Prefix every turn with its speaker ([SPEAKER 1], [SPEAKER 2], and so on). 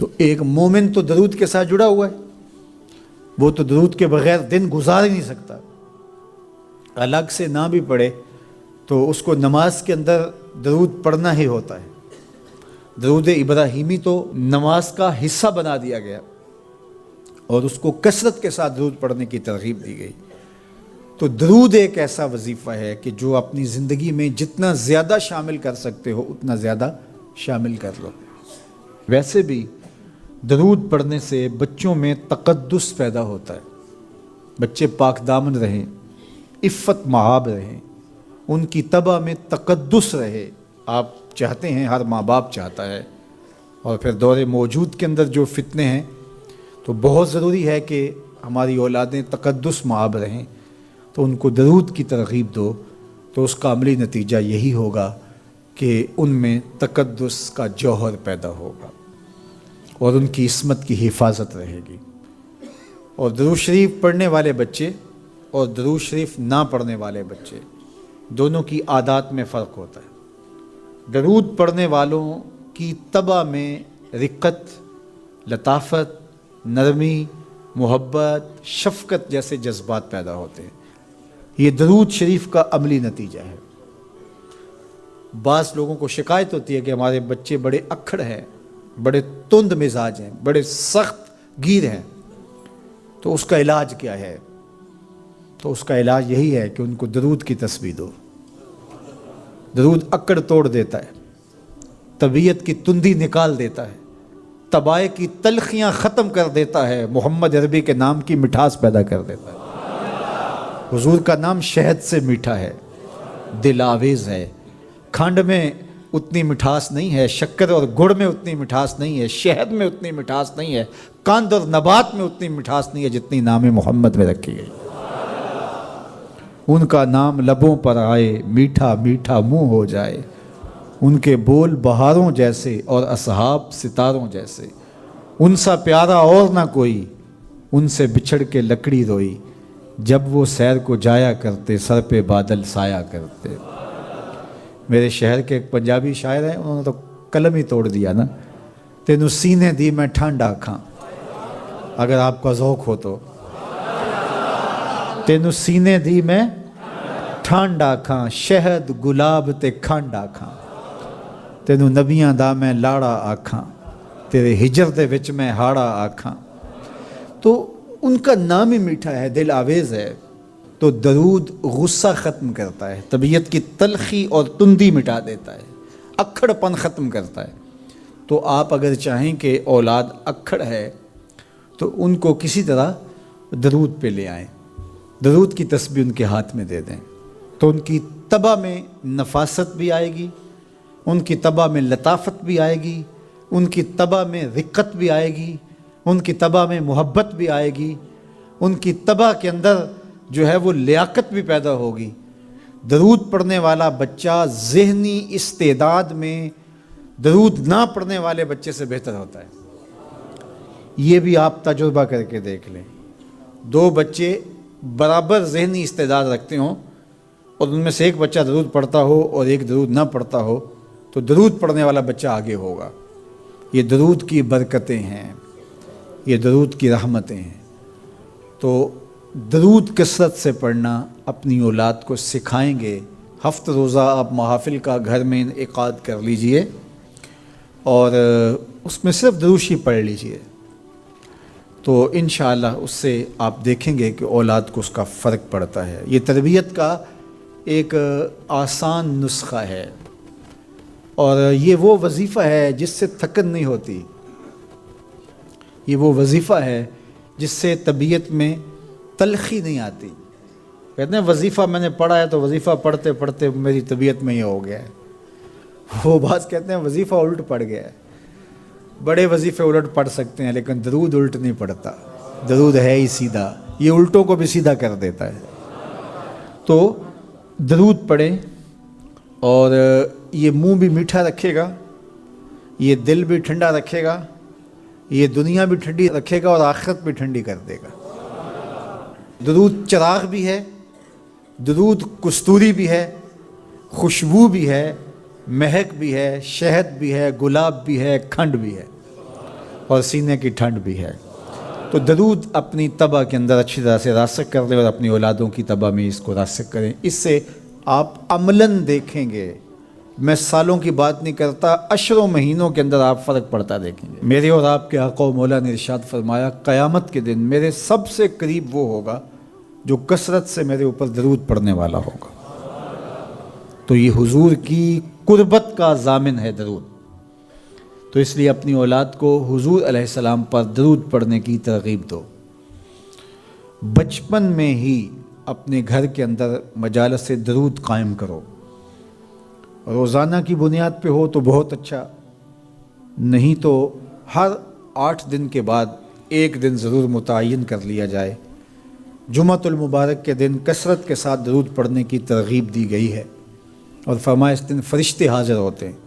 [SPEAKER 1] تو ایک مومن تو درود کے ساتھ جڑا ہوا ہے، وہ تو درود کے بغیر دن گزار ہی نہیں سکتا، الگ سے نہ بھی پڑھے تو اس کو نماز کے اندر درود پڑھنا ہی ہوتا ہے۔ درود ابراہیمی تو نماز کا حصہ بنا دیا گیا اور اس کو کثرت کے ساتھ درود پڑھنے کی ترغیب دی گئی۔ تو درود ایک ایسا وظیفہ ہے کہ جو اپنی زندگی میں جتنا زیادہ شامل کر سکتے ہو اتنا زیادہ شامل کر لو۔ ویسے بھی درود پڑھنے سے بچوں میں تقدس پیدا ہوتا ہے، بچے پاک دامن رہیں، عفت مآب رہیں، ان کی طبع میں تقدس رہے۔ آپ چاہتے ہیں، ہر ماں باپ چاہتا ہے، اور پھر دور موجود کے اندر جو فتنے ہیں تو بہت ضروری ہے کہ ہماری اولادیں تقدس مآب رہیں، تو ان کو درود کی ترغیب دو، تو اس کا عملی نتیجہ یہی ہوگا کہ ان میں تقدس کا جوہر پیدا ہوگا اور ان کی عصمت کی حفاظت رہے گی۔ اور درود شریف پڑھنے والے بچے اور درود شریف نہ پڑھنے والے بچے دونوں کی عادات میں فرق ہوتا ہے۔ درود پڑھنے والوں کی طبع میں رقت، لطافت، نرمی، محبت، شفقت جیسے جذبات پیدا ہوتے ہیں۔ یہ درود شریف کا عملی نتیجہ ہے۔ بعض لوگوں کو شکایت ہوتی ہے کہ ہمارے بچے بڑے اکھڑ ہیں، بڑے تند مزاج ہیں، بڑے سخت گیر ہیں، تو اس کا علاج کیا ہے؟ تو اس کا علاج یہی ہے کہ ان کو درود کی تسبیح دو۔ درود اکڑ توڑ دیتا ہے، طبیعت کی تندی نکال دیتا ہے، طبائع کی تلخیاں ختم کر دیتا ہے، محمد عربی کے نام کی مٹھاس پیدا کر دیتا ہے۔ حضور کا نام شہد سے میٹھا ہے، دل آویز ہے، کھنڈ میں اتنی مٹھاس نہیں ہے، شکر اور گڑ میں اتنی مٹھاس نہیں ہے، شہد میں اتنی مٹھاس نہیں ہے، قند اور نبات میں اتنی مٹھاس نہیں ہے جتنی نام محمد میں رکھی گئی۔ ان کا نام لبوں پر آئے، میٹھا میٹھا منہ ہو جائے، ان کے بول بہاروں جیسے اور اصحاب ستاروں جیسے، ان سا پیارا اور نہ کوئی، ان سے بچھڑ کے لکڑی روئی، جب وہ سیر کو جایا کرتے سر پہ بادل سایا کرتے۔ میرے شہر کے ایک پنجابی شاعر ہیں، انہوں نے تو قلم ہی توڑ دیا نا، تینوں سینے دی میں ٹھنڈ آکھاں، اگر آپ کا ذوق ہو تو، تینوں سینے دی میں ٹھنڈ آکھاں، شہد گلاب تے کھنڈ آکھاں، تینوں نبیاں دا میں لاڑا آکھاں، تیرے ہجر دے وچ میں ہاڑا آکھاں۔ تو ان کا نام ہی میٹھا ہے، دل آویز ہے۔ تو درود غصہ ختم کرتا ہے، طبیعت کی تلخی اور تندی مٹا دیتا ہے، اکھڑ پن ختم کرتا ہے۔ تو آپ اگر چاہیں کہ اولاد اکھڑ ہے تو ان کو کسی طرح درود پہ لے آئیں، درود کی تسبیح ان کے ہاتھ میں دے دیں، تو ان کی طبع میں نفاست بھی آئے گی، ان کی طبع میں لطافت بھی آئے گی، ان کی طبع میں رقت بھی آئے گی، ان کی طبع میں محبت بھی آئے گی، ان کی طبع کے اندر جو ہے وہ لیاقت بھی پیدا ہوگی۔ درود پڑھنے والا بچہ ذہنی استعداد میں درود نہ پڑھنے والے بچے سے بہتر ہوتا ہے۔ یہ بھی آپ تجربہ کر کے دیکھ لیں، دو بچے برابر ذہنی استعداد رکھتے ہوں اور ان میں سے ایک بچہ درود پڑھتا ہو اور ایک درود نہ پڑھتا ہو، تو درود پڑھنے والا بچہ آگے ہوگا۔ یہ درود کی برکتیں ہیں، یہ درود کی رحمتیں ہیں۔ تو درود کثرت سے پڑھنا اپنی اولاد کو سکھائیں گے۔ ہفتہ روزہ آپ محافل کا گھر میں انعقاد کر لیجئے اور اس میں صرف درود شریف پڑھ لیجئے، تو انشاءاللہ اس سے آپ دیکھیں گے کہ اولاد کو اس کا فرق پڑتا ہے۔ یہ تربیت کا ایک آسان نسخہ ہے اور یہ وہ وظیفہ ہے جس سے تھکن نہیں ہوتی، یہ وہ وظیفہ ہے جس سے طبیعت میں تلخی نہیں آتی۔ کہتے ہیں وظیفہ میں نے پڑھا ہے تو وظیفہ پڑھتے پڑھتے میری طبیعت میں یہ ہو گیا ہے، وہ بعض کہتے ہیں وظیفہ الٹ پڑ گیا ہے۔ بڑے وظیفے الٹ پڑھ سکتے ہیں لیکن درود الٹ نہیں پڑھتا، درود ہے ہی سیدھا، یہ الٹوں کو بھی سیدھا کر دیتا ہے۔ تو درود پڑھیں اور یہ منہ بھی میٹھا رکھے گا، یہ دل بھی ٹھنڈا رکھے گا، یہ دنیا بھی ٹھنڈی رکھے گا اور آخرت بھی ٹھنڈی کر دے گا۔ درود چراغ بھی ہے، درود کستوری بھی ہے، خوشبو بھی ہے، مہک بھی ہے، شہد بھی ہے، گلاب بھی ہے، کھنڈ بھی ہے۔ اور سینے کی ٹھنڈ بھی ہے۔ تو درود اپنی طبع کے اندر اچھی طرح سے راسخ کر لیں اور اپنی اولادوں کی طبع میں اس کو راسخ کریں۔ اس سے آپ عملاً دیکھیں گے، میں سالوں کی بات نہیں کرتا، اشروں مہینوں کے اندر آپ فرق پڑتا دیکھیں گے۔ میرے اور آپ کے آقا و مولا نے ارشاد فرمایا قیامت کے دن میرے سب سے قریب وہ ہوگا جو کثرت سے میرے اوپر درود پڑھنے والا ہوگا۔ تو یہ حضور کی قربت کا ضامن ہے درود۔ تو اس لیے اپنی اولاد کو حضور علیہ السلام پر درود پڑھنے کی ترغیب دو۔ بچپن میں ہی اپنے گھر کے اندر مجالس سے درود قائم کرو۔ روزانہ کی بنیاد پہ ہو تو بہت اچھا، نہیں تو ہر 8 دن کے بعد ایک دن ضرور متعین کر لیا جائے۔ جمعۃ المبارک کے دن کثرت کے ساتھ درود پڑھنے کی ترغیب دی گئی ہے، اور فرمایا اس دن فرشتے حاضر ہوتے ہیں۔